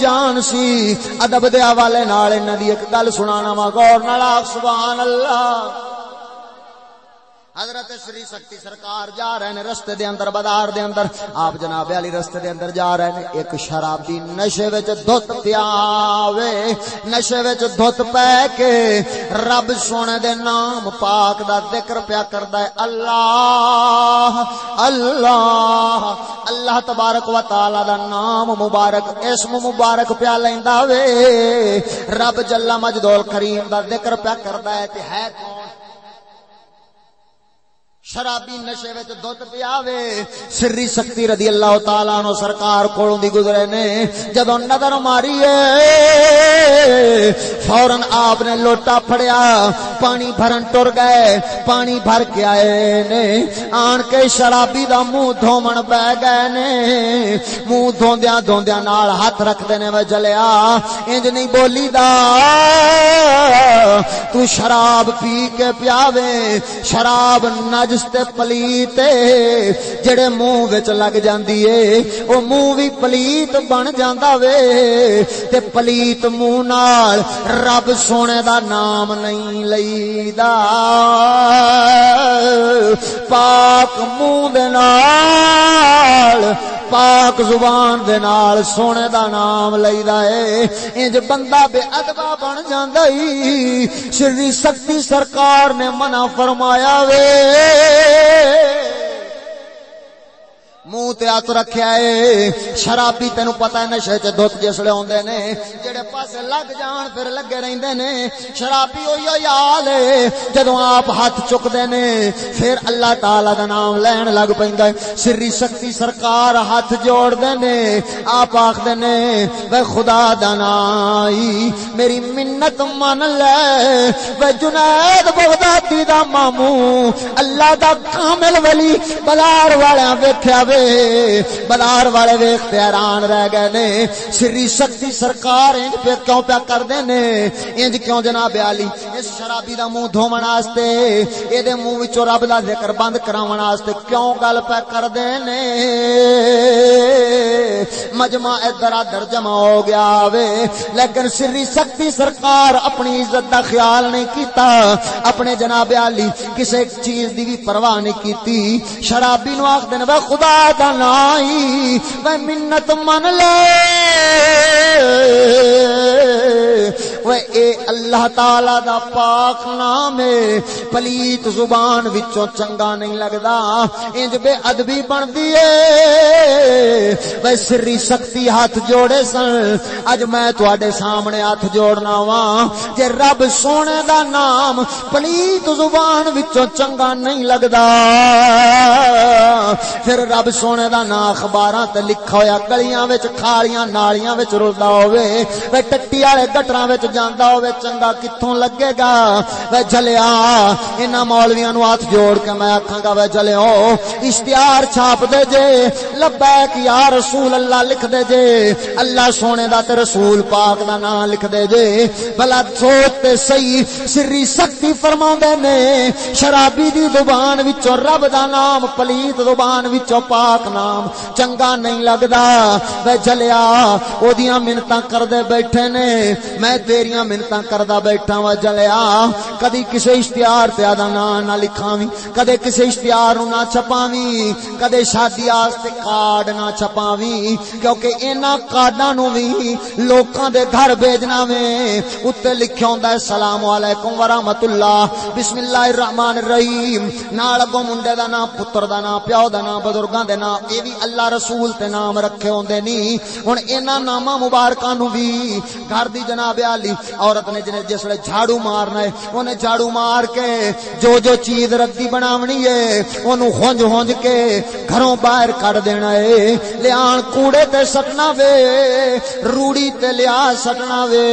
جان سی ادب دے حوالے نال انہاں دی ایک گل سنانا وا غور نال سبحان اللہ حضرت سری سکتی سرکار جا رہے ہیں رستے دے اندر بازار دے اندر آپ جناب علی رستے دے اندر جا رہے ہیں ایک شرابی نشے وچ دھت پیاوے نشے وچ دھت پے کے رب سونے دے نام پاک دا ذکر پیا کردا ہے اللہ اللہ اللہ تبارک و تعالی دا نام مبارک اسم مبارک پیا لیندا وے رب جل مجدول کریم دا ذکر پیا کردا ہے تے ہے کون شرابی نشے وچ دھت پیاوے سری سکتی رضی اللہ تعالیٰ عنہ سرکار کولوں دی گزرے نے جدوں نظر ماری فوراً آپ نے لوٹا پھڑیا پانی بھرن ٹر گئے پانی بھر کے آئے نے آن کے شرابی دا منہ دھومن بہ گئے نے منہ دھوندیاں دھوندیاں نال ہاتھ رکھ دینے وے جلیا انج نہیں بولی دا تو شراب پی کے پیاوے شراب نجس تے پلیت جڑے منہ وچ لگ جاندی اے او منہ وی پلیت بن جاندا وے تے پلیت منہ نال رب سونے دا نام نہیں لئیدا پاک منہ دے نال پاک زبان دے نال سونے دا نام لئیدا اے انج بندہ بے ادبا بن جاندا اے سری سکتی سرکار نے منع فرمایا وے منہ تے ہاتھ رکھیا اے شرابی تینوں پتہ ہے نشے چ دھت جسلے ہوندے نے جڑے پاسے لگ جان پھر لگے رہندے نے شرابی ہوئی حال ہے جدوں آپ ہاتھ چکدے نے پھر اللہ تعالی دا نام لین لگ پیندا ہے سری سکتی سرکار ہاتھ جوڑ دے نے آپ آکھدے نے وے خدا دا نائی میری منت من لے وے جنید بغدادی دا ماموں اللہ دا کامل ولی بازار والیاں ویکھیا بازار والے ویکھ حیران رہ گئے نے سری سکتی سرکار انج پہ کیوں پیا کردے نے انج کیوں جناب علی اس شرابی دا منہ دھوون واسطے اے دے منہ وچوں رب دا ذکر بند کراون واسطے کیوں گل پہ کردے نے مجمع ادھر ادھر جمع ہو گیا وے لیکن سری سکتی سرکار اپنی عزت دا خیال نہیں کیتا اپنے جناب علی کسے چیز دی بھی پرواہ نہیں کیتی شرابی نو آکھ دے وے خدا دا نائی وے منت من لے وے اے اللہ تعالی دا پاک نام ہے پلیت زبان وچوں چنگا نہیں لگدا انج بے ادبی بندی اے وے سری سکتی ہاتھ جوڑے سن اج میں تواڈے سامنے ہاتھ جوڑنا وا جے رب سونے دا نام پلیت زبان وچوں چنگا نہیں لگدا پھر رب سونے دا نا اخباراں تے لکھا ہویا گلیاں وچ کھالیاں نالیاں وچ رلدا ہوے وے ٹٹی والے گٹراں وچ جاندا ہوے چنگا کتھوں لگے گا وے جلیا انہاں مولویاں نو ہاتھ جوڑ کے میں آکھاں گا وے جلیو اشتہار چھاپ دے جے لبیک یا رسول اللہ لکھ دے جے اللہ سونے دا تے رسول پاک دا نام لکھ دے جے بھلا سوچ تے صحیح سری سکتی فرماوندے نے شرابی دی زبان وچوں رب دا نام پلیت زبان وچوں پاک نام چنگا نہیں لگدا وے جلیا او دیاں منتاں کردے بیٹھے نے میں تیریاں منتاں کردا بیٹھا وا جلیا کدی کسے اشتہار تے آدا نام نہ لکھاویں کدے کسے اشتہار نو نہ چھپاویں کدے شادی واسطے کارڈ نہ چھپاویں کیونکہ انہاں کارڈاں نو وی لوکاں دے گھر بھیجنا وے اوتے لکھیا ہوندا ہے السلام علیکم ورحمۃ اللہ بسم اللہ الرحمن الرحیم نال اگوں منڈے دا نام پتر دا نام پیو دا نام بزرگاں دے نام اے وی اللہ رسول تے نام رکھے ہوندے نی ہن انہاں ناماں مبارکاں نو وی گھر دی جناب علی عورت نے جس ویلے جھاڑو مارنا ہے اونے جھاڑو مار کے جو چیز ردی بناونی ہے اونوں ہونج ہونج کے گھروں باہر کڈ دینا ہے لیان کوڑے تے سٹنا وے روڑی تے لیا سٹنا وے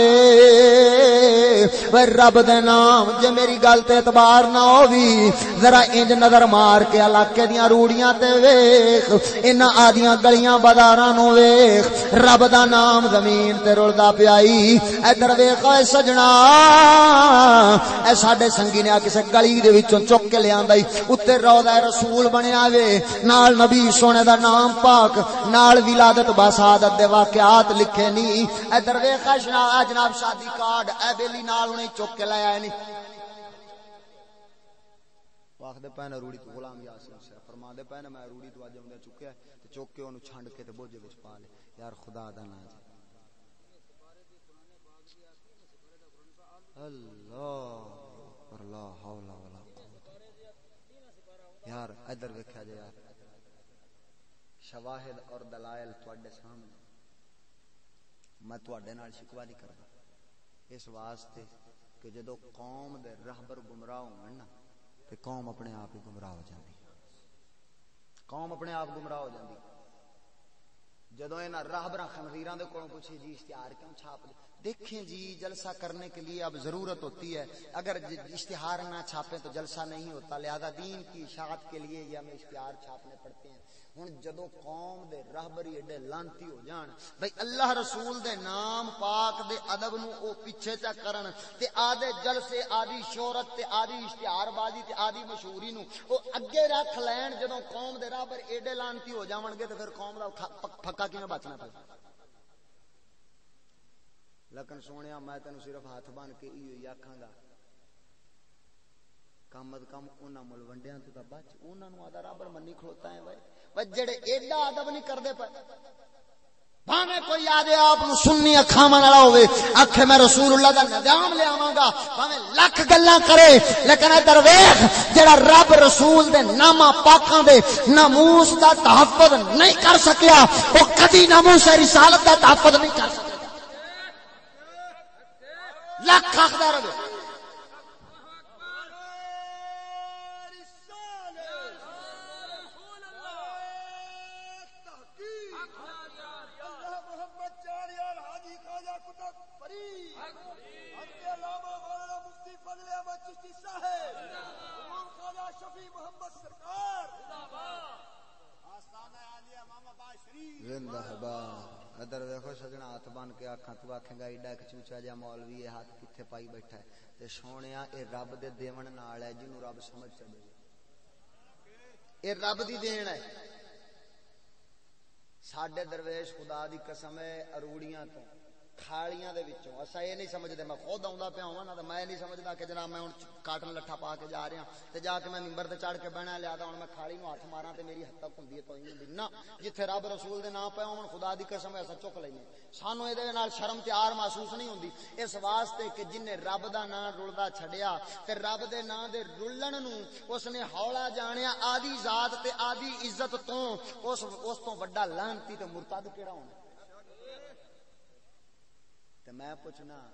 وے رب دے نام جے میری گل تے اعتبار نہ ہووی ذرا انج نظر مار کے علاقے دیاں روڑیاں تے ویکھ انہاں آدیاں گلیاں بازاراں نو ویکھ رب دا نام زمین تے رلدا پیائی ادھر ویکھ اے سجنا خشنا اے ساڈے سنگی نے کسے گلی دے وچوں چک کے لے آندا اتے روضہ رسول بنیا وے نال نبی سونے دا نام پاک نال ولادت باسعادت دے واقعات لکھے نہیں اے درویش خشنا جناب شادی کارڈ اے بیلی نال انہیں چک کے لے آئے نہیں واخ دے پہنے روڑی تو غلام یاسین سے فرما دے پہنے میں روڑی تو آج ہوں چکیا تے چک کے انہوں چھنڈ کے تے بوجھے وچ پا لے یار خدا دا نا جی اللہ لا حول ولا قوت یار ادھر ویکھیا جے یار شواہد اور دلائل تواڈے سامنے میں تواڈے نال شکوا نہیں کردا اس واسطے کہ جدو قوم دے رہبر گمراہ ہون نا تے قوم اپنے آپ ہی گمراہ ہو جاندی قوم اپنے آپ گمراہ ہو جاندی جدو انہاں راہبراں خنزیراں دے کولوں پوچھے جی اشتہار کیوں چھاپ دیکھیں جی جلسہ کرنے کے لیے اب ضرورت ہوتی ہے اگر اشتہار نہ چھاپیں تو جلسہ نہیں ہوتا لہذا دین کی اشاعت کے لیے یہ ہمیں اشتہار چھاپنے پڑتے ہیں ہن جدو قوم دے راہبری ایڈے لانتی ہو جان بھئی اللہ رسول دے نام پاک دے ادب نو او پیچھے چا کرن تے آدھے جلسے آدھی شہرت تے آدھی اشتہار بازی تے آدھی مشہوری نو او اگے رکھ لین جدو قوم دے راہبر ایڈے لانتی ہو جاون گے تے پھر قوم دا پھکا کیویں بچنا پے لیکن سونیا میں تینوں صرف ہاتھ بن کے ایو آکھاں گا کم از کم انہاں ملوڈیاں تو بچ انہاں نو آدھا رابر منی کھلوتا ہے بھائی جڑے ایڈا ادب نہیں کردے پے بھاویں کوئی آدھے آپ نو سنی اکھاواں والا ہوے آکھے میں رسول اللہ دا نظام لے آواں گا بھاویں لاکھ گلاں کرے لیکن ادھر ویکھ جڑا رب رسول دے ناماں پاکاں دے ناموس دا تحفظ نہیں کر سکیا او کدی ناموس رسالت دا تحفظ نہیں کر سکیا لاکھ آخدا رہے ادھر دیکھو سجنا ہاتھ بن کے آکھاں تو آکھیں گا ایڈا ایک چوچا جا مولوی ہے ہاتھ کتھے پائی بیٹھا ہے تے سونیا اے رب دے دیون نال ہے جنوں رب سمجھ چلے اے رب دی دین ہے ساڈے درویش خدا دی قسم ہے اروڑیاں تو کھالیاں دے وچوں اسا اے نہیں سمجھدے میں خود آوندا پیا ہوں نا تے میں نہیں سمجھدا کہ جناب میں ہن کاٹن لٹھا پا کے جا رہا تے جا کے میں منبر تے چڑھ کے بہنا لیا ہن میں کھالی نو ہاتھ ماراں تے میری حد تک ہوندی ہے توہین ہوندی نا جتھے رب رسول دے نام پے ہون خدا دی قسم ہے اسا چک لینے سانو اے نال شرم تے آر محسوس نہیں ہوندی اس واسطے کہ جن نے رب دا نام رلدا چھڈیا تے رب دے نام دے رلن نو اس نے ہولا جانیا آدھی ذات تے آدھی عزت تو اس تو بڑا لعنتی تے مرتد کیڑا ہونا تے میں پوچھنا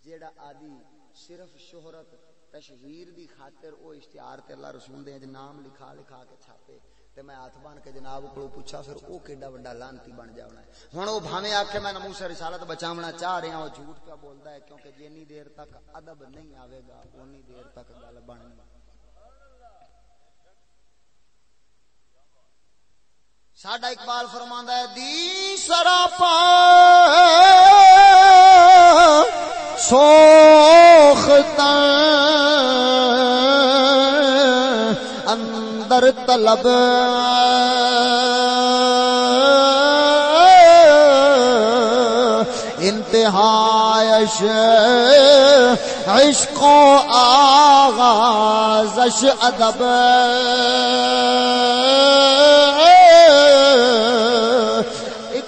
جیڑا آدھی صرف شہرت تشہیر دی خاطر او اشتہار تے اللہ رسول دے نام لکھا کے چھاپے تے میں ہاتھ بن کے جناب کو پوچھا پھر او کیڈا بڑا لعنتی بن جاونا ہے ہن او بھاویں آکھے میں ناموس رسالت بچاونا چاہ رہا ہوں جھوٹ پہ بولدا ہے کیونکہ جنی دیر تک ادب نہیں آوے گا اونی دیر تک گل بننی ساڈا اقبال فرماندا ہے دی سراپا سوختاں اندر طلب انتہائش عشق و آغازش ادب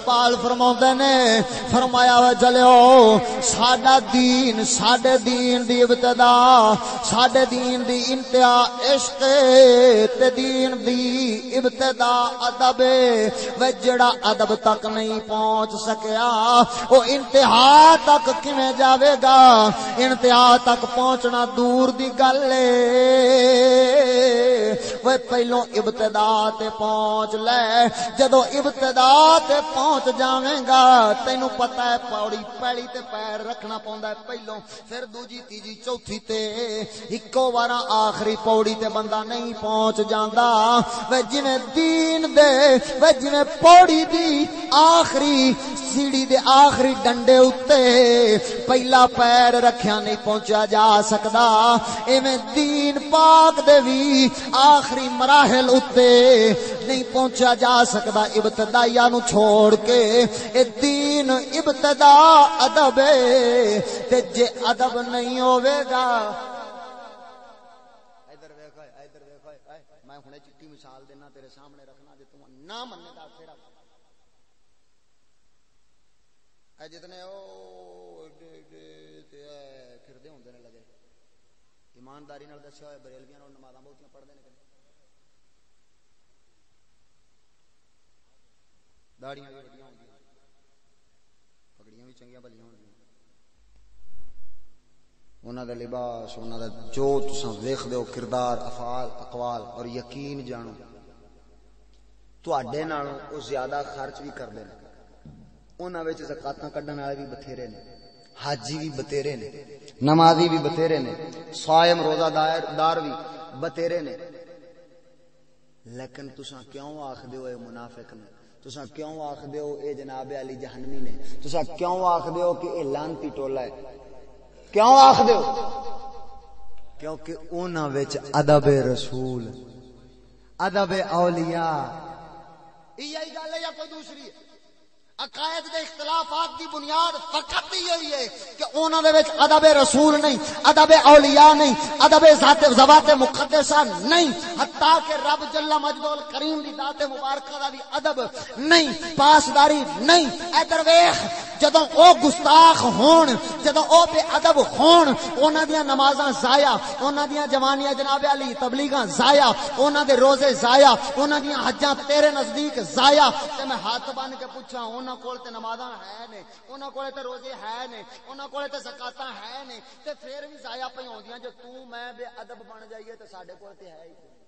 اقبال فرماؤندے نے فرمایا و جلیو ساڈا دین ساڈے دین دی ابتدا ساڈے دین دی انتہا عشق تے دین دی ابتدا ادب و جڑا ادب تک نہیں پہنچ سکیا او انتہا تک کیویں جاوے گا انتہا تک پہنچنا دور دی گل ہے وہ پہلوں ابتدا تے پہنچ لے جدو ابتدا تے پہنچ جاویں گا تینوں پتہ ہے پوڑی پیڑی تے پیر رکھنا پوندا ہے پہلوں پھر دوجی تیجی چوتھی تے اکو وارا آخری پوڑی تے بندہ نہیں پہنچ جاندا وے جویں دین دے وے جویں پوڑی دی آخری سیڑھی دے آخری ڈنڈے اتے پہلا پیر رکھیا نہیں پہنچا جا سکدا ایویں دین پاک دے وی آخری مراحل اتے نہیں پہنچا جا سکدا ابتدائیہ نو چھوڑ کے اے دین ابتدا ادب تے جے ادب نہیں ہوے گا ادھر ویکھ میں ہنے چٹی مثال دینا تیرے سامنے رکھنا جے تو نہ مننے دا پھر جتنے پھردے ہوندے نے لگے ایمانداری نال دسیا ہوئے بریلویاں نال نمازاں بہتیاں پڑھدے نے داڑیاں بھی وڈیاں ہوندیاں پگڑیاں بھی چنگیاں بھلیاں ہوندیاں انہاں دا لباس انہاں دا جو تساں ویکھدے ہو کردار افعال اقوال اور یقین جانو تواڈے نالوں او زیادہ خرچ بھی کردے نے انہاں وچ زکاتاں کڈن والے بھی بتھیرے نے حاجی بھی بتھیرے نے نمازی بھی بتھیرے نے صائم روزہ دار بھی بتھیرے نے لیکن تساں کیوں آکھدے ہو اے منافق نے تساں کیوں آکھدے ہو اے جناب علی جہنمی نے تساں کیوں آکھدے ہو کہ اے لعنتی ٹولا ہے کیوں آکھدے ہو کیونکہ انہاں وچ ادب رسول ادب اولیاء یہی گل ہے یا کوئی دوسری ہے عقائد دے اختلافات دی بنیاد فقط یہی ہے کہ انہاں دے وچ ادب رسول نہیں ادب اولیاء نہیں ادب ذوات مقدسہ نہیں حتیٰ کہ رب جل مجدہ الکریم دی ذات مبارکہ دا بھی ادب نہیں پاسداری نہیں ادھر ویکھ جدوں او گستاخ ہون جدوں او بے ادب ہون انہاں دیاں نمازاں ضائع انہاں دیاں جوانیاں جناب علی تبلیغاں ضائع انہاں دے روزے ضائع انہاں دیاں حجاں تیرے نزدیک ضائع تے میں ہاتھ بن کے پوچھاں انہاں کول تے نمازاں ہے نے انہاں کول تے روزے ہے نے انہاں کول تے زکاتاں ہے نے تے پھر بھی ضائع پئی ہوندیاں جو تو میں بے ادب بن جائیے تے ساڈے کول تے ہے ہی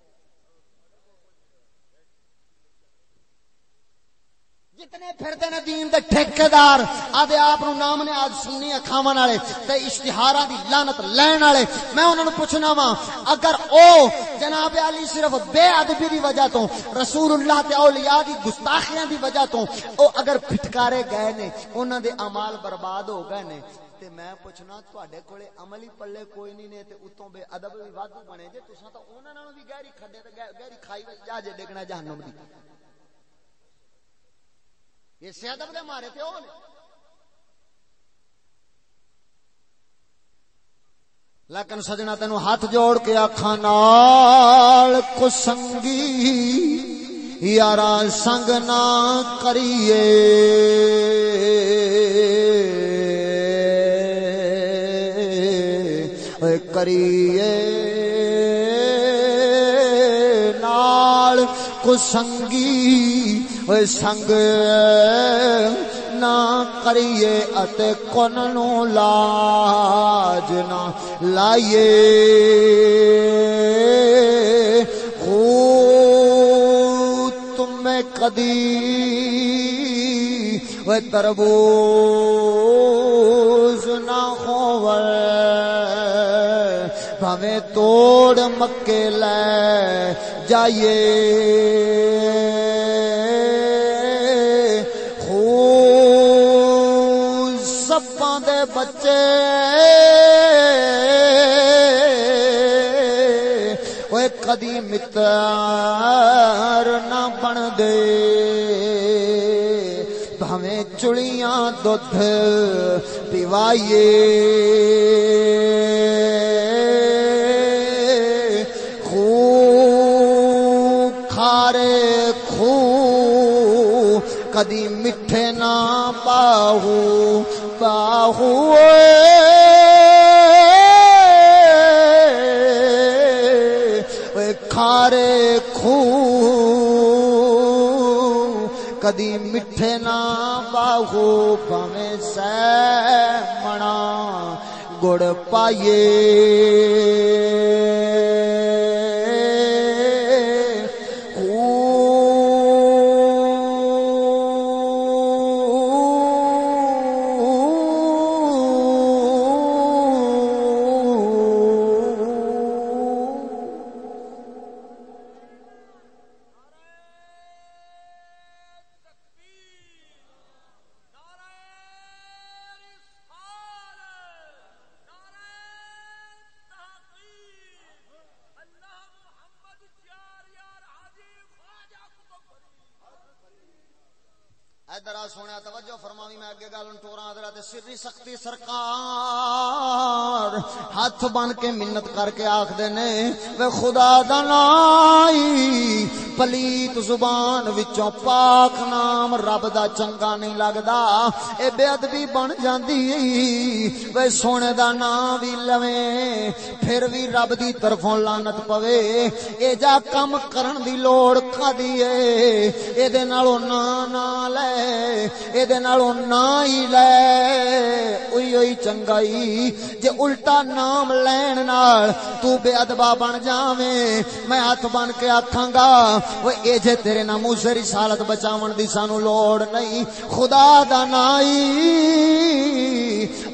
جتنے پھردے نے دین دے ٹھیکیدار آدھے آپ نو نام نے آج سنی کھاون والے تے اشتہاراں دی لعنت لین والے میں انہاں نو پوچھنا وا اگر او جناب علی صرف بے ادبی دی وجہ تو رسول اللہ تے اولیاء دی گستاخیاں دی وجہ تو او اگر پھٹکارے گئے نے انہاں دے اعمال برباد ہو گئے نے تے میں پوچھنا تواڈے کولے عملی پلے کوئی نہیں نے تے اتوں بے ادب وی وادو بنے جے تساں تا انہاں نالوں وی گہری کھڈے تے گہری کھائی وچ جا جے ڈگنا جہنم دی یہ ادب دے مارے تے او نے لیکن سجنا تینوں ہاتھ جوڑ کے آکھاں نال کسنگی یارا سنگ نہ کریے کریے نال کسنگی سنگ نہ کریے اتے کون نو لاج نہ لائیے تمہیں کدی وہ تربوز نہ ہوئے بھویں توڑ مکے لے جائیے سپاں دے بچے اوے کدی متر نہ بن دے بھویں چڑیاں دودھ پیوائیے کھارے کھو کدی میٹھے نہ باہو باہو کھارے کھو کدی میٹھے نہ باہو بھویں سہ منا گڑ پائیے سونے توجہ فرماوی میں اگے گل ٹوراں حضرت سری سختی سرکار ہاتھ بن کے منت کر کے آکھدے نے وے خدا دا نائی پلیت زبان وچوں پاک نام رب دا چنگا نہیں لگدا اے بے ادبی بن جاندی وے سونے دا نام وی لویں پھر وی رب دی طرفوں لعنت پوے اے جا کم کرن دی لوڑ کھادی اے اے دے نالوں نا لے اے دے نالوں نا ہی لے اوئی چنگائی جے الٹا نام لین نال تو بے ادبا بن جاویں میں ہاتھ بن کے آکھاں گا وہ اے جے تیرے ناموس رسالت بچاون دی سانو لوڑ نہیں خدا دا نائی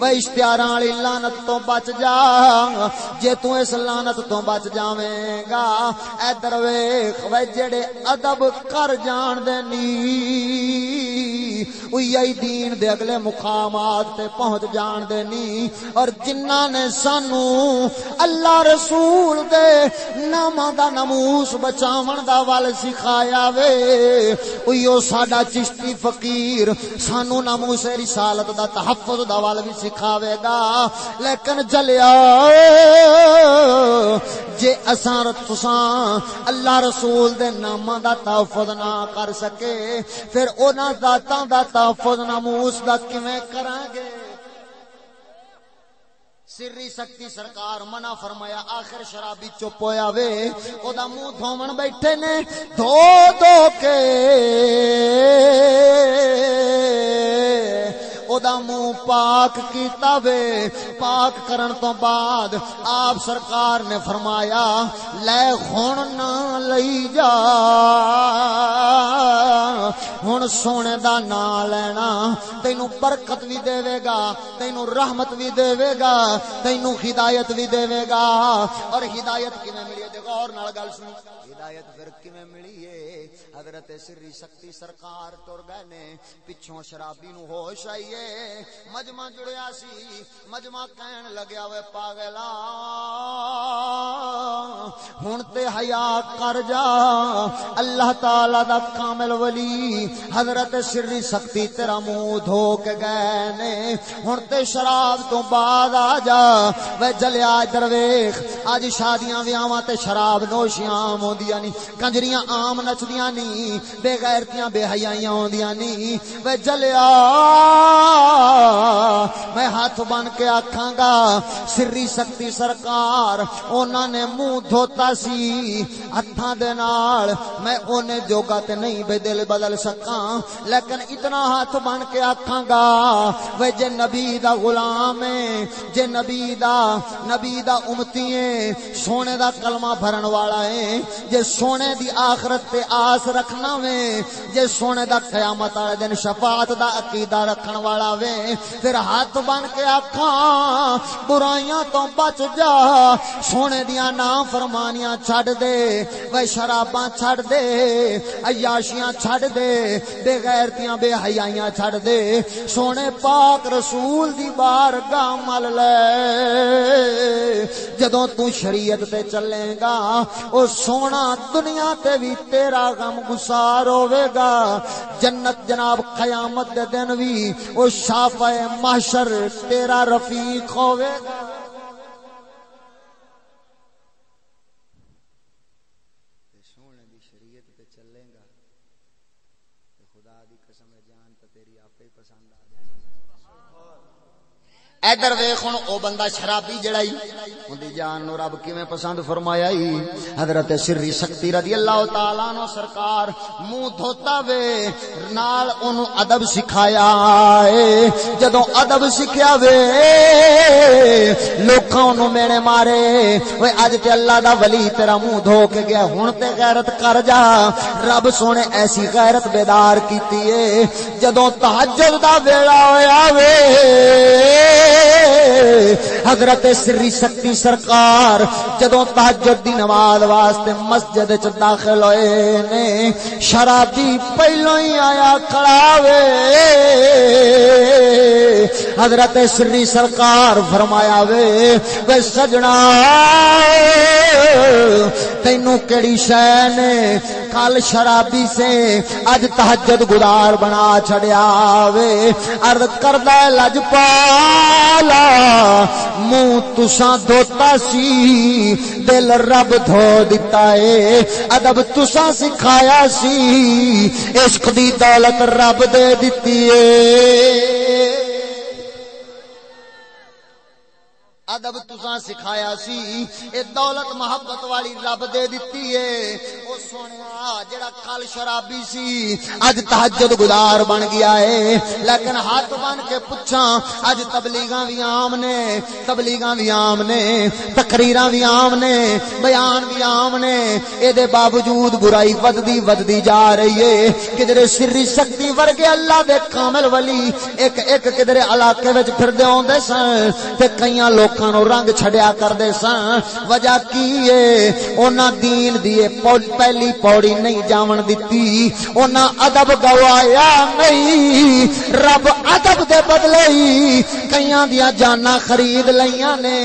وہ اشتہاراں والی لعنت تو بچ جا جے تو اس لعنت تو بچ جاویں گا ادھر ویکھ وہ جڑے ادب کر جان دے نی وہی دین دے اگلے مقامات تے پہنچ جان دے نی اور جنہاں نے سانو اللہ رسول دے ناماں دا ناموس بچاون دا ول سکھایا وے اوہی ساڈا چشتی فقیر سانو ناموس رسالت دا تحفظ دا ول بھی سکھاوے گا لیکن جلیا جے اساں تساں اللہ رسول دے ناماں دا تحفظ نہ کر سکے پھر انہاں ذاتاں دا تحفظ ناموس دا کیویں کراں گے سری سختی سرکار منع فرمایا آخر شرابی چپ ہویا وے او دا منہ دھومن بیٹھے نے دھو کے او دا منہ پاک کیتا وے پاک کرن تو بعد آپ سرکار نے فرمایا لے ہن نہ لئی جا ہن سونے دا نام لینا تینوں برکت بھی دے گا تینوں رحمت بھی دے گا تینوں ہدایت بھی دے گا اور ہدایت کیویں ملی ہے غور نال گل سن ہدایت پھر کیویں ملی ہے حضرت سری سختی سرکار ٹر گئے نے پچھوں شرابی نو ہوش آئیے مجمع جڑیا سی مجمع کہن لگیا وے پاگلا ہن تے حیا کر جا اللہ تعالی دا کامل ولی حضرت سری سختی تیرا منہ دھو کے گئے نے ہن تے شراب تو بعد آ جا وے جلیا ادھر ویکھ اج شادیاں ویاواں تے شراب نوشیاں عام ہوندیاں نہیں کنجریاں عام نچدیاں نہیں بے غیرتیاں بے حیائیاں ہوندیاں نہیں وے جلیا میں ہاتھ بن کے آکھاں گا سری سختی سرکار انہاں نے منہ دھوتا سی ہتھاں دے نال میں اونے جوگا تے نہیں بے دل بدل سکاں لیکن اتنا ہاتھ بن کے آکھاں گا وے جے نبی دا غلام ہے جے نبی دا امتی ہے سونے دا کلمہ بھرن والا ہے جے سونے دی آخرت تے آس رکھنا وے جے سونے دا قیامت والے دن شفاعت دا عقیدہ رکھن والا وے پھر ہاتھ بن کے آکھاں برائیاں تو بچ جا سونے دیاں نافرمانیاں چھڈ دے وے شراباں چھڈ دے عیاشیاں چھڈ دے بے غیرتیاں بے حیائیاں چھڈ دے سونے پاک رسول دی بارگاہ مل لے جدوں تو شریعت تے چلے گا او سونا دنیا تے بھی تیرا غم گسار ہوے گا جنت جناب قیامت دے دن بھی او شافع محشر تیرا رفیق ہوے گا سونے دی شریعت تے چلے گا تے خدا دی قسم جان تے تیری آپے پسند آ جائے ادھر ویکھ ہن او بندہ شرابی جڑا ہی اودی جان نو رب کیویں پسند فرمایا ہی حضرت سری سختی رضی اللہ تعالی عنہ سرکار منہ دھوتا وے نال اونوں ادب سکھایا اے جدوں ادب سکھیا وے لوکاں اونوں مینے مارے اوے اج تے اللہ دا ولی تیرا منہ دھو کے گیا ہن تے غیرت کر جا رب سونے ایسی غیرت بیدار کیتی اے جدوں تہجد دا ویلا ہویا وے حضرت سری سختی سرکار جدوں تہجد دی نماز واسطے مسجد وچ داخل ہوئے نے شرابی پہلو ہی آیا کھڑا وے حضرت سری سرکار فرمایا وے سجنا تینوں کیڑی شے نے کل شرابی سے اج تہجد گزار بنا چھڑیا وے عرض کردا لجپالا منہ تساں دھوتا سی دل رب دھو دتا ہے ادب تساں سکھایا سی عشق دی دولت رب دے دتی ہے ادب تساں سکھایا سی اے دولت محبت والی رب دے دتی ہے او سونیا جڑا کل شرابی سی اج تہجد گزار بن گیا ہے لیکن ہاتھ بن کے پوچھاں اج تبلیغاں وی عام نے تقریراں وی عام نے بیان وی عام نے اے دے باوجود برائی ودی جا رہی ہے کدھر سری شکتی ورگے اللہ دے کامل ولی ایک کدھر علاقے وچ پھردے ہوندے سن تے کئیاں لوکاں نو رنگ چھڑیا کردے سن وجہ کی ہے انہاں دین دی پہلی پوڑی نہیں جاون دتی انہاں ادب گوایا نہیں رب ادب دے بدلے ہی کئیاں دیاں جاناں خرید لیاں نے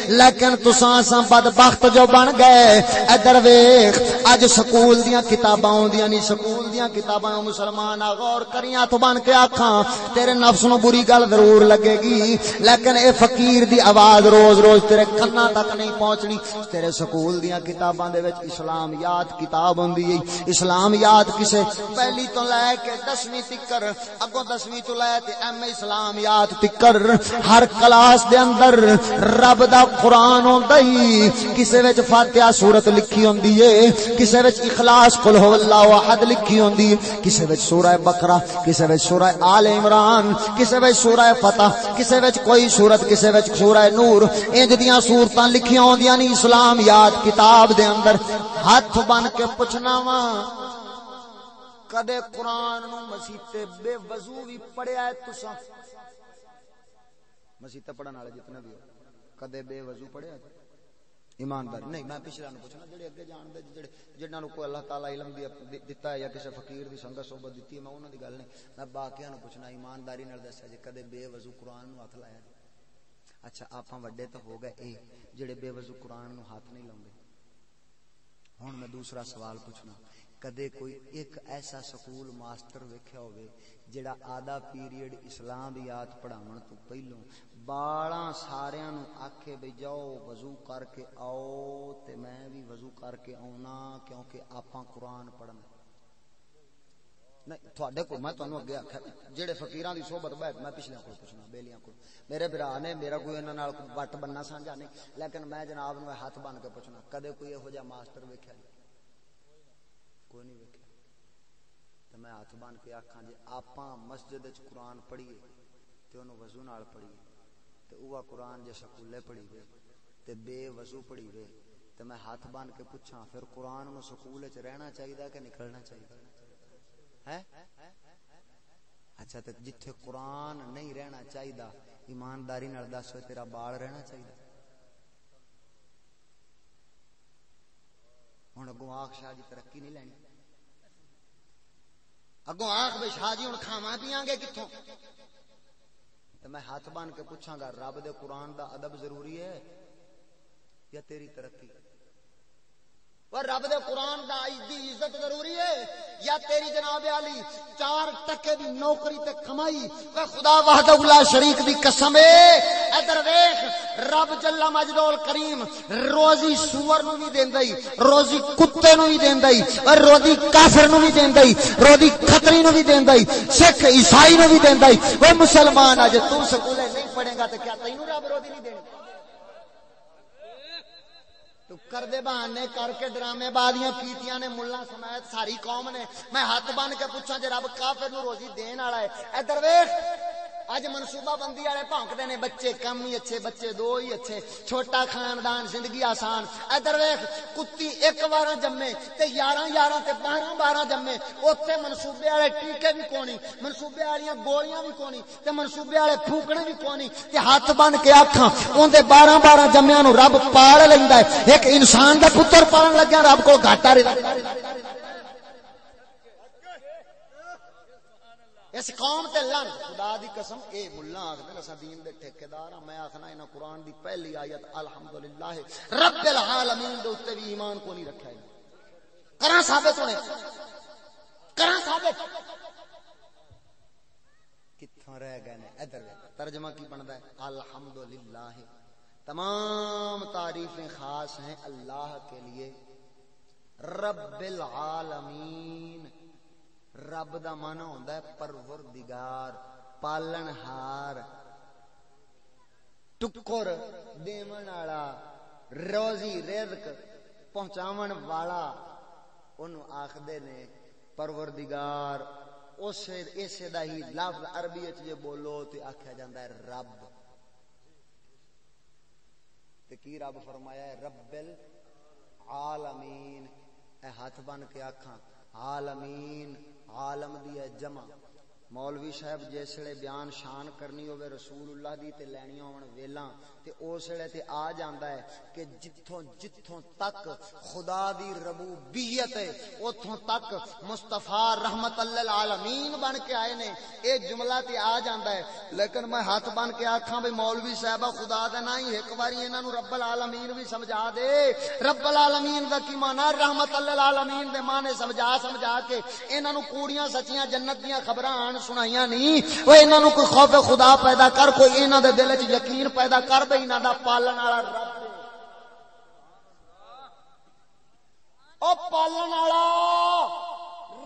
لیکن تساں اساں بدبخت جو بن گئے ادھر ویکھ اج سکول دیاں کتاباں اوندیاں نہیں سکول دیاں کتاباں مسلمان غور کریاں تو بن کے آکھاں تیرے نفس نو بری گل ضرور لگے گی لیکن اے فقیر دی آواز روز تیرے کنا تک نہیں پہنچنی تیرے سکول دیاں کتاباں دے وچ اسلامیات کتاب ہوندی ہے اسلامیات کسے پہلی تو لے کے 10ویں تکر اگوں 10ویں تو لے تے ایم اسلامیات تکر ہر کلاس دے اندر رب دا قرآن ہوندا ہی کسے وچ فاتحہ سورت لکھی ہوندی ہے کسے وچ اخلاص قل هو اللہ احد لکھی ہوندی ہے کسے وچ سورہ بقرہ کسے وچ سورہ آل عمران کسے وچ سورہ فتح کسے وچ کوئی سورت کسے وچ سورہ نور انج دیاں سورتاں لکھیاں ہوندیاں نہیں اسلامیات کتاب دے اندر ہاتھ بن کے پوچھنا وا کدے قرآن نو مسیح تے بے وضو بھی پڑھیا ہے تساں مسیح تے پڑھن والے جتنے بھی کدے بے وضو پڑھیا ہے ایماندار نہیں میں پچھلا نو پوچھنا جڑے اگے جان دے جنہاں نو کوئی اللہ تعالی علم دتا ہے یا کسے فقیر دی سنگت صحبت دتی ہے میں انہاں دی گل نہیں میں باقیاں نو پوچھنا ایمانداری نال دسیا جے کدے بے وضو قرآن نو ہاتھ لایا اچھا آپاں وڈے تو ہو گئے اے جڑے بے وضو قرآن نو ہاتھ نہیں لاؤندے ہن میں دوسرا سوال پوچھنا کدے کوئی ایک ایسا سکول ماسٹر ویکھیا ہوئے جڑا آدھا پیریڈ اسلامیات پڑھاون تو پہلوں بالاں ساریاں نو آکھے بھئی جاؤ وضو کر کے آؤ تے میں بھی وضو کر کے آونا کیونکہ آپاں قرآن پڑھنا نہیں تھوڑے کو میں تانوں اگے آکھیا جڑے فقیراں دی صحبت بیٹھ میں پچھلے کو پوچھنا بیلیاں کو میرے بھرا نے میرا کوئی انہاں نال وٹ بننا سانجا نہیں لیکن میں جناب نو ہاتھ بن کے پوچھنا کدے کوئی ایہو جا ماسٹر ویکھیا کوئی نہیں ویکھیا تے میں ہاتھ بن کے آکھاں جے آپاں مسجد وچ قرآن پڑھیے تے اونوں وضو نال پڑھیے تے اوہ قرآن جے سکولے پڑھی وے تے بے وضو پڑھی وے تے میں ہاتھ بن کے پوچھاں پھر قرآن نو سکول وچ رہنا چاہیے کہ نکلنا چاہیے ہے اچھا تے جتھے قرآن نہیں رہنا چاہیے ایمانداری نال دس تیرا بال رہنا چاہیے ہن اگوں آخ شاہ جی ترقی نہیں لینی اگوں آخ بے شاہ جی ہن کھاواں پیاں گے کتھوں تے میں ہاتھ بن کے پوچھاں گا رب دے قرآن دا ادب ضروری ہے یا تیری ترقی اور رب دے قرآن دا دی عزت ضروری ہے یا تیری جناب علی 4 ٹکے دی نوکری تے کمائی وہ خدا وحدہ لا شریک دی قسم ہے ادھر ویکھ رب جل مجدول کریم روزی سور نو بھی دیندا ہی روزی کتے نو بھی دیندا ہی اور روزی کافر نو بھی دیندا ہی روزی کھتری نو بھی دیندا ہی سکھ عیسائی نو بھی دیندا ہی وہ مسلمان اج تو سکولے نہیں پڑھے گا تے کیا تینوں رب روزی نہیں دینی تو کر دے بہانے کر کے ڈرامے بازیاں کیتیاں نے ملا سمیت ساری قوم نے میں ہاتھ بن کے پوچھاں جے رب کافر نو روزی دین والا ہے ادھر ویکھ اج منصوبہ بندی والے بھونکدے نے بچے کم ہی اچھے بچے 2 ہی اچھے چھوٹا خاندان زندگی آسان ادھر ویکھ کتی 1 وار جمے تے 11 تے 12 جمے اوتھے منصوبے والے ٹیکے بھی کونی منصوبے والیاں گولیاں بھی کونی تے منصوبے والے پھوکنے بھی کونی تے ہاتھ بن کے آکھاں اون دے 12 جمیاں نو رب پال لیندا ہے ایک انسان دا پتر پالن لگیا رب کو گھاٹا رہندا اس قوم تے لن خدا دی قسم اے ملا آکھدے اساں دین دے ٹھیکیدار ہاں میں آکھنا انہاں قرآن دی پہلی آیت الحمدللہ رب العالمین دے اوتے بھی ایمان کو نہیں رکھیا کراں ثابت ہونے کراں ثابت کتھوں رہ گئے نے ادھر ترجمہ کی بندا ہے الحمدللہ تمام تعریفیں خاص ہیں اللہ کے لیے رب العالمین رب دا معنی ہوندا ہے پروردگار پالن ہار ٹکر دیون والا روزی رزق پہنچاون والا اونوں آکھدے نے پروردگار اسے دا ہی لفظ عربی وچ جے بولو تے آکھیا جاندا ہے رب تے کی رب فرمایا ہے رب العالمین اے ہاتھ بن کے آکھاں عالمین عالم دی ہے جمع مولوی صاحب جسے بیان شان کرنی ہوئے رسول اللہ دی تے لینی ہون ویلاں تے اسے تے آ جاندا ہے کہ جتھوں تک خدا دی ربوبیت ہے اتھوں تک مصطفیٰ رحمت للعالمین بن کے آئے نے اے جملہ تے آ جاندا ہے لیکن میں ہاتھ بن کے آکھاں بھئی مولوی صاحبہ خدا دا نہ ہی ایک باری انہاں نوں رب العالمین بھی سمجھا دے رب العالمین دا کی معنی رحمت للعالمین دے معنی سمجھا کے انہاں نوں کوڑیاں سچیاں جنت دیاں خبراں سنائیاں نہیں وہ انہاں نوں کوئی خوف خدا پیدا کر کوئی انہاں دے دل وچ یقین پیدا کر بھئی انہاں دا پالن والا رب او پالن والا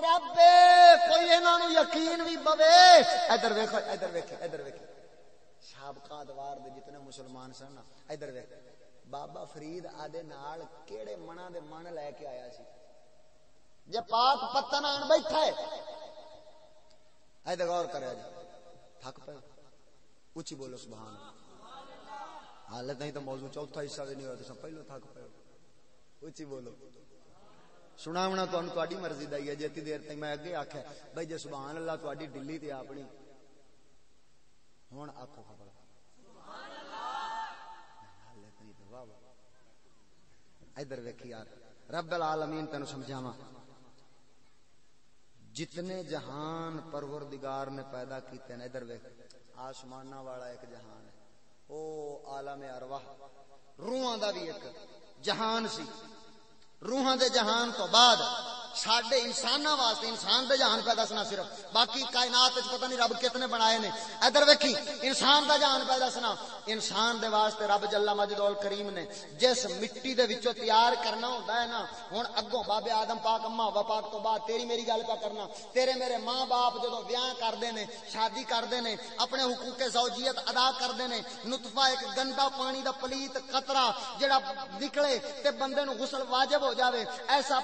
رب کوئی انہاں نوں یقین بھی بوے ادھر ویکھو سابقہ ادوار دے جتنے مسلمان سن ادھر ویکھ بابا فرید آدے نال کیڑے منا دے من لے کے آیا سی جے پاک پتن آن بیٹھا ہے ایدے غور کرے جی تھک پہ اچھی بولو سبحان اللہ حالت نہیں تو موضوع چوتھا حصہ بھی نہیں ہوتا سب پہلو تھک پہ اچھی بولو سناونا تو انہوں تواڈی مرضی دا ہی ہے جیتی دیر تک میں اگے آکھے بھائی جے سبحان اللہ تواڈی ڈلی تے اپنی ہن آکھو خبر سبحان اللہ حالت نہیں تو واہ ادھر ویکھی یار رب العالمین تینوں سمجھاواں جتنے جہان پروردگار نے پیدا کیتے ہیں ادھر ویکھ آسمانہ والا ایک جہان ہے او عالم ارواح روحاں دا بھی ایک جہان سی روحاں دے جہان تو بعد ساڈے انساناں واسطے انسان دے جہان پیدا سنا صرف باقی کائنات وچ پتہ نہیں رب کتنے بنائے نے ادھر ویکھی انسان دا جہان پیدا سنا انسان دے واسطے رب جل مجدول کریم نے جس مٹی دے وچوں تیار کرنا ہوندا ہے نا ہن اگوں بابے آدم پاک اما ہوا پاک تو بعد تیری میری گل پہ کرنا تیرے میرے ماں باپ جدوں بیاہ کردے نے شادی کردے نے اپنے حقوق زوجیت ادا کردے نے نطفہ ایک گندا پانی دا پلیت قطرہ جڑا نکلے تے بندے نو غسل واجب ہو جاوے ایسا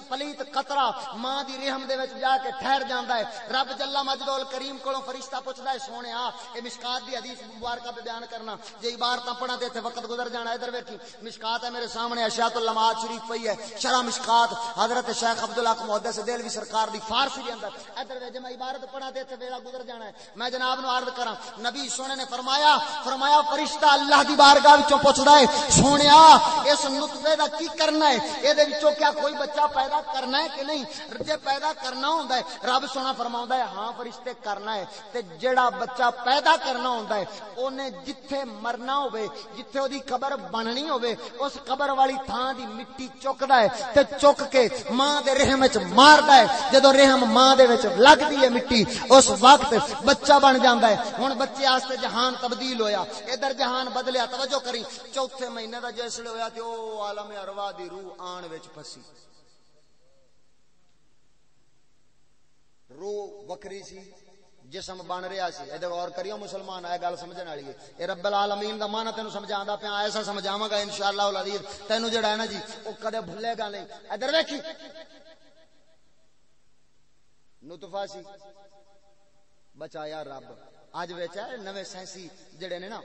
پلیت قطرہ ماں دی رحم دے وچ جا کے ٹھہر جاندا ہے رب جل مجدول کریم کولوں فرشتہ پوچھدا ہے سونیا اے مشکات دی حدیث مبارکہ پہ بیان کرنا جے عبارتاں پڑھا تے وقت گزر جانا ادھر ویکھی مشکات ہے میرے سامنے اشیاۃ اللمعات شریف پئی ہے شرح مشکات حضرت شیخ عبدالحق محدث دہلوی سرکار دی فارسی دے اندر ادھر ویکھ میں عبارت پڑھا تے ویلا گزر جانا ہے میں جناب نو عرض کراں نبی سونے نے فرمایا فرشتہ اللہ دی بارگاہ وچوں پوچھدا ہے سونیا اس نطفے دا کی کرنا ہے اے دے وچوں کیا کوئی بچہ پیدا کرنا ہے کہ نہیں جے پیدا کرنا ہوندا ہے رب سونا فرماوندا ہے ہاں فرشتے کرنا ہے تے جڑا بچہ پیدا کرنا ہوندا ہے اونے جتھے مرنا ہوے جتھے اودی قبر بننی ہوے اس قبر والی تھاں دی مٹی چکدا ہے تے چک کے ماں دے رحم وچ ماردا ہے جدوں رحم ماں دے وچ لگدی ہے مٹی اس وقت بچہ بن جاندا ہے ہن بچے واسطے جہان تبدیل ہویا ادھر جہان بدلیا توجہ کری چوتھے مہینے دا جسل ہویا تے او عالم ارواح دی روح آن وچ پھسی روح وکری سی جسم بن رہا سی ادھر غور کریو مسلمان آئے گل سمجھن والی ہے اے رب العالمین دا معنی تینوں سمجھاندا پیا ایسا سمجھاواں گا انشاءاللہ العزیز تینوں جڑا ہے نا جی او کدے بھولے گا نہیں ادھر ویکھی نطفہ سی بچایا رب آج ویچا ہے نوے سائنسی جڑے نے نا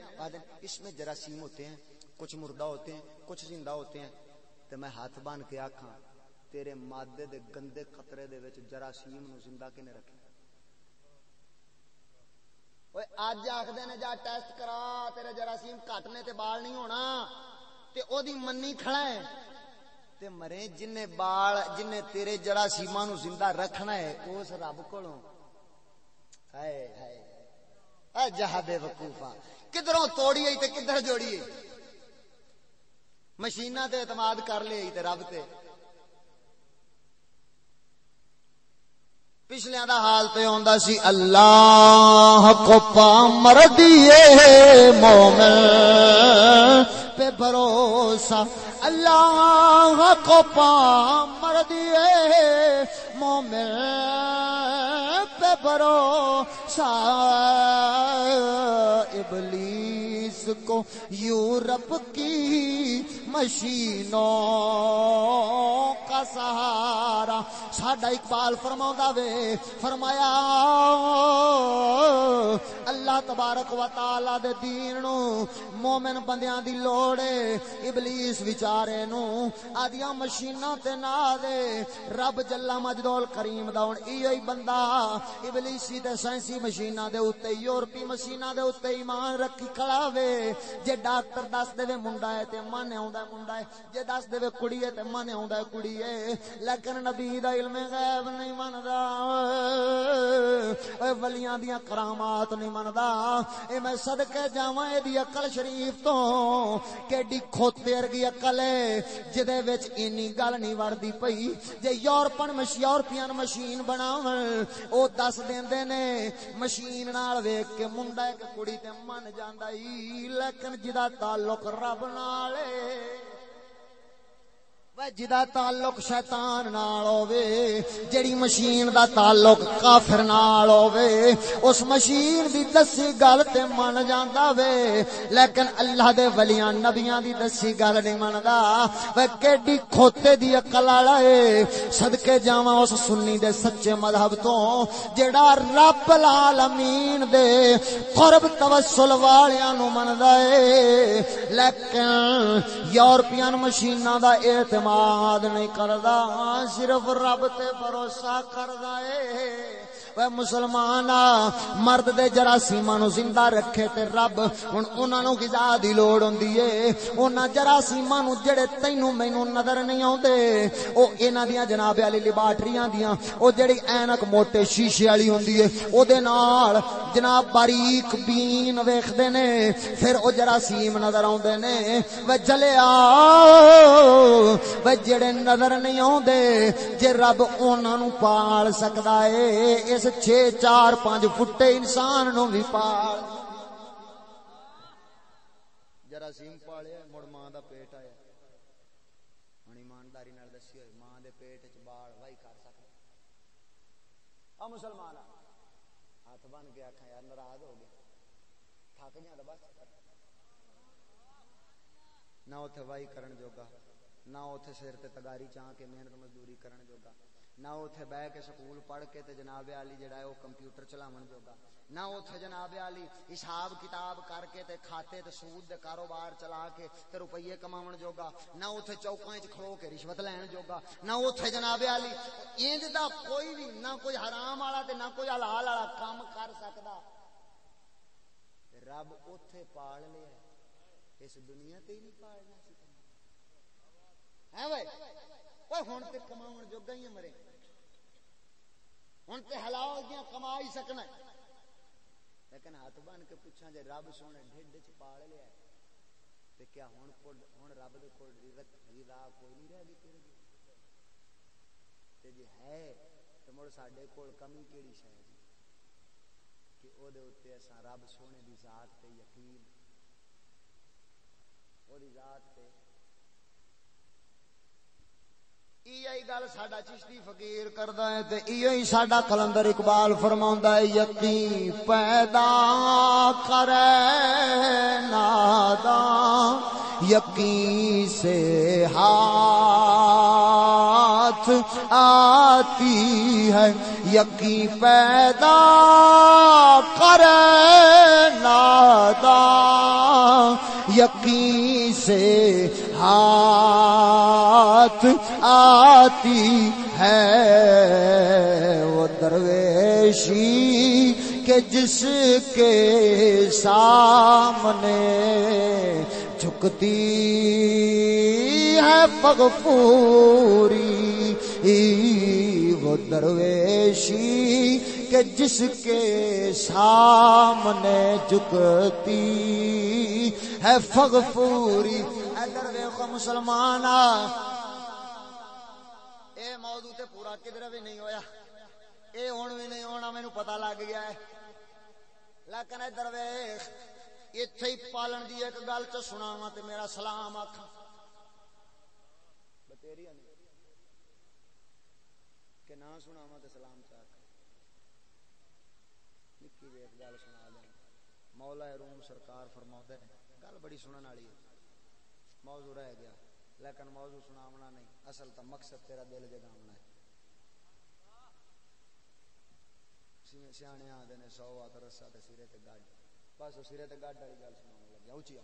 اس میں جراثیم ہوتے ہیں کچھ مردہ ہوتے ہیں کچھ زندہ ہوتے ہیں تے میں ہاتھ بان کے آکھاں تیرے مادے دے گندے قطرے دے وچ جراثیم نو زندہ کنے رکھے اوے اج آکھدے نے جا ٹیسٹ کرا تیرے جراثیم کٹنے تے بال نہیں ہونا تے او دی منی کھڑا ہے تے مرے جنے بال جنے تیرے جراثیماں نو زندہ رکھنا ہے اس رب کولوں جہاں بے وقوفا کدھروں توڑیے تے کدھر جوڑیے مشیناں تے اعتماد کر لے تے رب تے پچھلیاں دا حال تے ہوندا سی اللہ کو پامر دیے مومن پہ بھروسہ اللہ کو پامر دیے مومن پہ بھروسہ ابلیس کو یورپ کی مشینوں کا سہارا ساڈا اقبال فرماوندا وے فرمایا اللہ تبارک و تعالی دے دین نو مومن بندیاں دی لوڑ ہے ابلیس وچارے نو آدیاں مشیناں تے نہ دے رب جل مجدول کریم دا ہن ایو ہی بندہ ابلیسی تے سائنسی مشیناں دے اوتے یورپی مشیناں دے اوتے ایمان رکھی کھڑا وے جے ڈاکٹر دس دے منڈا ہے تے من آوندا منڈا ہے جے دس دے کڑی ہے تے من آوندا کڑی ہے لیکن نبی دا علم غیب نہیں مندا اے ولیاں دیاں کرامات نہیں مندا اے میں صدقے جاواں اے دی عقل شریف تو کیڈی کھوتے ورگی عقل ہے جدے وچ اینی گل نہیں وڑدی پئی جے یورپین مشین بناون او دس دیندے نے مشین نال ویکھ کے منڈا ہے کہ کڑی تے من جاندا ہی لیکن جدا تعلق رب نال جدا تعلق شیطان نال ہووے جڑی مشین دا تعلق کافر نال ہووے اس مشین دی دسی گل تے من جاندا وے لیکن اللہ دے ولیاں نبیاں دی دسی گل نہیں مندا وے کیڈی کھوتے دی عقل والا اے صدکے جاواں اس سنی دے سچے مذہب تو جڑا رب العالمین دے قرب توسل والیاں نو مندا اے لیکن یورپین مشیناں دا اعتماد نہیں کردا صرف رب تے بھروسہ کردا اے اے مسلمان مرد دے جراثیماں نو زندہ رکھے تے رب ہن انہاں نو غذا دی لوڑ ہوندی اے انہاں جراثیماں نو جڑے تینوں مینوں نظر نہیں اوندے او انہاں دیاں جناب علی لیبارٹریاں دیاں او جڑی اینک موٹے شیشے والی ہوندی اے او دے نال جناب باریک بین ویکھدے نے پھر او جراثیم نظر اوندے نے وے جلیا وے جڑے نظر نہیں اوندے جے رب انہاں نو پال سکدا اے اس 6-4-5 فٹے انسان نو بھی پال جراثیم پالیا مڑ ماں دا پیٹ آیا ہن ایمانداری نال دسی ہوئے ماں دے پیٹ وچ بال وائی کر سکدا آ مسلمان ہاتھ بن کے آکھاں یار ناراض ہو گیا تھک جاندا بس نہ اوتھے وائی کرن جوگا نہ اوتھے سر تے تگاری چاں کے محنت مزدوری کرن جوگا نہ اوتھے بہ کے سکول پڑھ کے تے جناب علی جڑا ہے او کمپیوٹر چلاون جوگا نہ اوتھے جناب علی حساب کتاب کر کے تے کھاتے تے سود دے کاروبار چلا کے تے روپیے کماون جوگا نہ اوتھے چوکاں وچ کھلو کے رشوت لین جوگا نہ اوتھے جناب علی اینج دا کوئی بھی نہ کوئی حرام والا تے نہ کوئی حلال والا کام کر سکدا رب اوتھے پال لیا اس دنیا تے ہی نہیں پالنا سی ہے اوئے ہن تے کماون جوگا ہی مرے ہن تے حلال دیاں کما ہی سکنا لیکن ہاتھ بن کے پوچھاں جے رب سونے ڈھڈ وچ پال لیا تے کیا ہن رب دے کول رضا کوئی نہیں رہ گئی تیرے تے جے ہے تے مڑ ساڈے کول کمی کیڑی شے جی کہ او دے اوتے اساں رب سونے دی ذات تے یقین او دی ذات تے ایہی گل ساڈا چشتی فقیر کردا ہے تے ایہی ساڈا کلندر اقبال فرماوندا ہے یقین پیدا کرے ناداں یقین سے ہاتھ آتی ہے یقین پیدا کرے ناداں یقین سے ہاتھ آتی ہے وہ درویشی کہ جس کے سامنے جھکتی ہے مغفوری وہ درویشی کہ جس کے سامنے جھکتی ہے فغفوری. ادھر دیکھو مسلمان، اے موضوع تے پورا کدھر بھی نہیں ہویا، اے ہن بھی نہیں ہونا، مینوں پتہ لگ گیا ہے. لیکن ادھر ویکھ، ایتھے ہی پالن دی ایک گل تے سناواں تے میرا سلام آکھاں. بتیری کہ نہ سناواں تے سلام چاک نکی جی ایک گل سنا دیں. مولا روم سرکار فرماتے ہیں، گل بڑی سنن والی ہے، موضوع رہ گیا لیکن موضوع سناونا نہیں، اصل تو مقصد تیرا دل جگاونا ہے. سیانے آدھے نے 100 ہاتھ رسا تے سرے تے گڈ، بس سرے تے گڈ والی گل سناون لگا. اچھی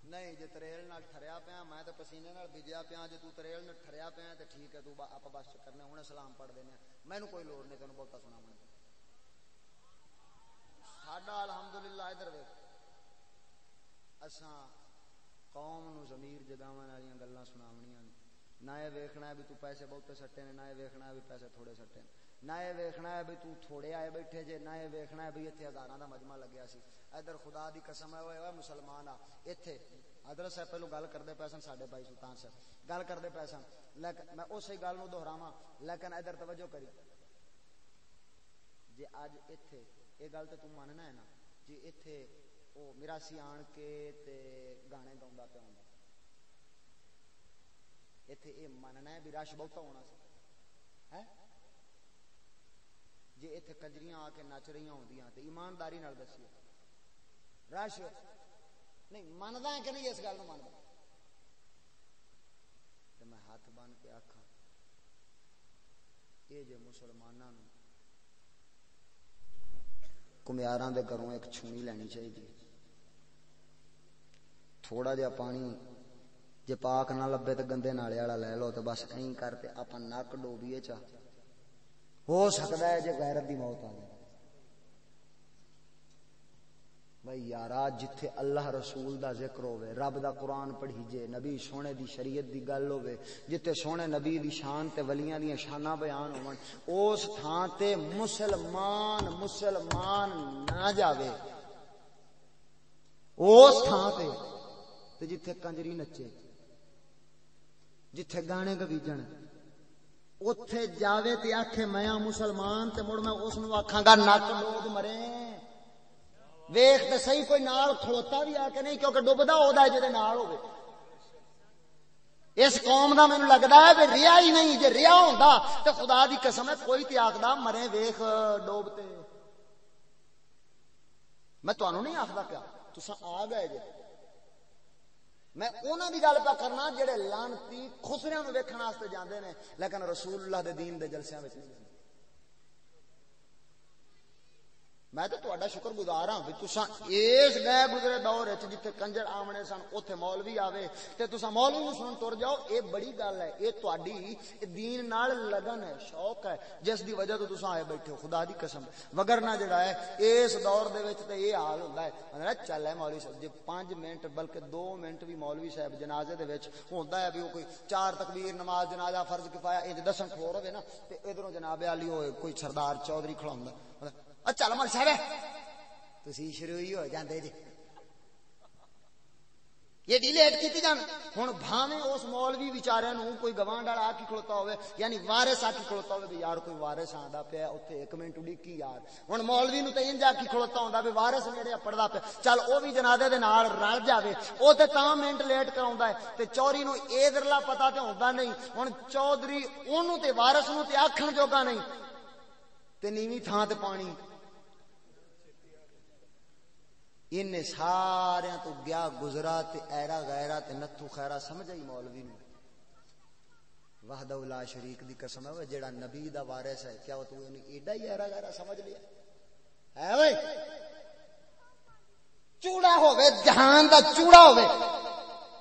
نہیں جے تریل نال ٹھریا پیا، میں تے پسینے نال بھجیا پیا، جے تو تریل نال ٹھریا پیا تے ٹھیک ہے، تو آپ بس کرنے ہن سلام پڑھ دینے، مینوں کوئی لوڑ نہیں تینوں بہتا سناون دی. ساڈا الحمدللہ ادھر ویکھ، اساں قوم نو ضمیر جگاون والیاں گلاں سناونیاں نے. نہ یہ ویکھنا ہے بھی تو پیسے بہتے سٹے نے، نہ یہ ویکھنا ہے بھی پیسے تھوڑے سٹے نے، نہ یہ ویکھنا ہے بھی تو تھوڑے آئے بیٹھے جے، نہ یہ ویکھنا ہے بھی اتنے ہزاراں دا مجمع لگیا سی. ادھر خدا دی قسم ہے، اوے مسلمان آ ایتھے حضرت صاحب پہلو گل کرتے پے سن، ساڈے بھائی سلطان صاحب گل کرتے پے سن، لیکن میں اسی گل نو دہراواں، لیکن ادھر توجہ کری. جے اج ایتھے یہ گل تو تم مننا ہے نا، جی ایتھے او میراسی آن کے تے گانے گاوندا پیا ہوندا، ایتھے یہ مننا ہے بھی رش بہتا ہونا سی ہے. جی ایتھے کنجریاں آ کے نچ رہی ہوندیاں تے ایمانداری نال دسیے رش نہیں مندا ہے کہ نہیں؟ اس گل نو مندا تے میں ہاتھ بن کے آکھاں یہ جے مسلماناں نو کمیاراں دے گھروں ایک چھونی لینی چاہیے، تھوڑا جہا پانی جے پاک نہ لبے تے گندے نالے والا لے لو تے بس این کر تے اپاں نک ڈوبیے چا، ہو سکدا ہے جے غیرت دی موت آ جائے. بھائی یارا جتھے اللہ رسول دا ذکر ہوئے، رب دا قرآن پڑھی جے، نبی سونے دی شریعت دی گل ہوئے، جتھے سونے نبی دی شان تے ولیاں دی شاناں بیان ہون، اس تھان تے مسلمان نہ جاوے. اس تھان تے جتھے کنجری نچے، جتھے گانے گویجن، اوتھے جاوے تے آکھے میں مسلمان، تے مڑ میں اس نو آکھاں گا نک ڈوب مرے. ویخ تے صحیح کوئی نال کھلوتا بھی آ کے نہیں، کیونکہ ڈبدا ہودا ہے جے نال ہوے. اس قوم دا مینوں لگدا ہے کہ ریا ہی نہیں، جے ریا ہوندا تے خدا دی قسم ہے کوئی تے آکھدا مرے ویخ ڈوبتے. میں تانوں نہیں آکھدا پیا، تساں آ گئے جے. میں انہاں دی گل پہ کرنا جڑے لعنتی خسریاں نو ویکھن واسطے جاندے نے لیکن رسول اللہ دے دین دے جلسیاں وچ نہیں جاندے. میں تو تہاڈا شکر گزار ہاں بھی تساں اس گئے گزرے دور وچ جتھے کنجر آمنے سن اوتھے مولوی آوے تے تساں مولوی نوں سن تر جاؤ. اے بڑی گل ہے، اے تہاڈی دین نال لگن ہے، شوق ہے، جس دی وجہ تو تساں آئے بیٹھے ہو. خدا دی قسم وگرنہ جڑا ہے اس دور دے وچ تے یہ حال ہوندا ہے، چل ہے مولوی صاحب جے 5 منٹ بلکہ 2 منٹ بھی مولوی صاحب جنازے دے وچ ہوندا ہے بھی کوئی 4 تکبیر نماز جنازہ فرض کفایہ انج دسن کھور ہوے نا تے ادھروں جناب علی ہوئے کوئی سردار چودھری کھڑا ہوندا، چل مول صاحب تسی شروع ہی ہو جاندے جی، یہ ڈیلیٹ کیتی جان. ہن بھاویں اس مولوی بیچارے نوں کوئی گوانڈ والا آ کے کھڑوتا ہوئے، یعنی وارث آ کے کھڑوتا ہوئے بھی یار کوئی وارث آندا پیا اوتھے 1 منٹ اڈیکی یار. ہن مولوی نوں تے انج آ کے کھڑوتا ہوندا بھی وارث نیڑے پڑدا پیا، چل او بھی جنازے دے نال رل جاوے، او تے تاں منٹ لیٹ کراوندا ہے تے چوری نوں اے درلا پتہ تے ہوندا نہیں. ہن چودھری اونوں تے وارث نوں تے آکھن جوگا نہیں تے نیویں تھاں تے پانی. ان سارے تو گیا گزرا تے ایرا غیرا تے نتھو خیرا سمجھ آئی مولوی نو. وحدہ لا شریک دی قسم ہے جیڑا نبی دا وارث ہے، کیا تو انہیں ایڈا ہی ایرا غیرا سمجھ لیا ہے؟ اوئے چوڑا ہوے جہان دا چوڑا ہوے،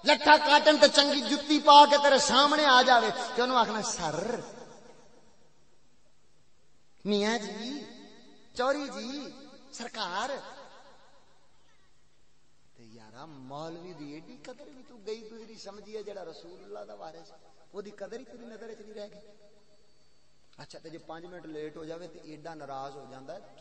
لٹھا کاٹن تے چنگی جُتی پا کے تیرے سامنے آ جاوے تے انہوں آکھنا سر میاں جی چوری جی سرکار. مولوی دی ایڈی قدر بھی تو گئی گزری سمجھی ہے جڑا رسول اللہ دا وارث، وہ دی قدر ہی تیری نظر وچ نہیں رہ گئی. اچھا تے جو 5 منٹ لیٹ ہو جاوے تے ایڈا ناراض ہو جاندا ہے